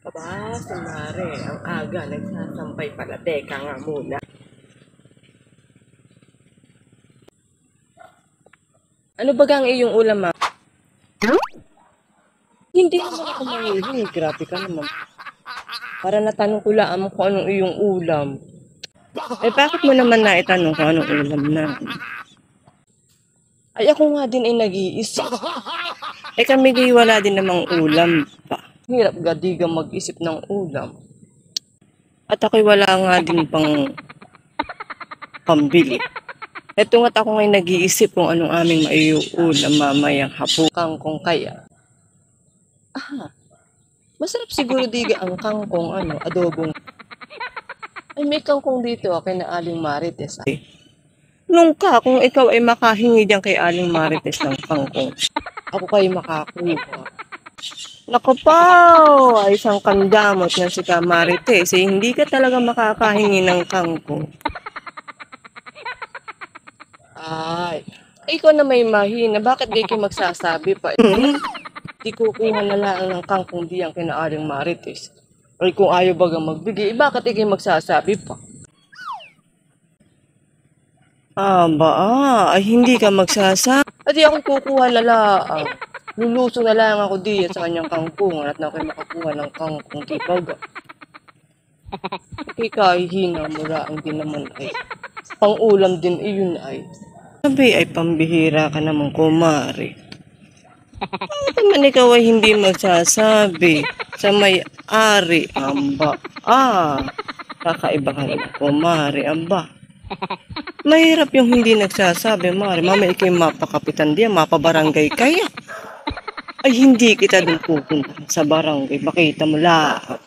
Aba, si Mare, ang aga, nagsasampay pala. Teka nga muna. Ano ba ang iyong ulam, ma? Hindi naman ako mangihi. Grabe ka naman. Para natanong ko lang kung anong iyong ulam. Eh, bakit mo naman naitanong kung anong ulam na? Ay, ako nga din ay nag-iisip. Eh, kami di wala din namang ulam pa. Hirap gadigang mag-isip ng ulam. At ako'y wala nga din pang pambili. Eto nga't ako ngayon nag-iisip kung anong aming maiuulam mamayang hapon. Kangkong kaya. Masarap siguro diga ang kangkong, adobong. Ay, may kangkong dito, kay na Aling Marites. Nung kung ikaw ay makahingi diyan kay Aling Marites ng kangkong, ako kayo makakuha. Naku po, ay isang kandamot na si Marites. Hindi ka talaga makakahingi ng kangkong. Ay, ikaw na may mahina. Bakit di kayo magsasabi pa? Di kukuha na lang ng kangkong diyan kay na Aling Marites. Or kung ayaw bagang magbigay, bakit di kayo magsasabi pa? Ay hindi ka magsasabi. At di ako kukuha na lang. Luluso na lang ako diyan sa kanyang kangkong at na ako makakuha ng kangkong kipaga. Ikahihina mo raang din naman ay. Pang-ulam din iyon ay. Sabi ay pambihira ka naman, kumari. Bakit naman ikaw ay hindi magsasabi sa may-ari, amba? Kakaiba ka naman, kumari, amba. Mahirap yung hindi nagsasabi, mari. Mamaya ikay mapakapitan diyan, mapabarangay kaya. Ay, hindi kita dun pupunta sa barangay. Makita mo lahat.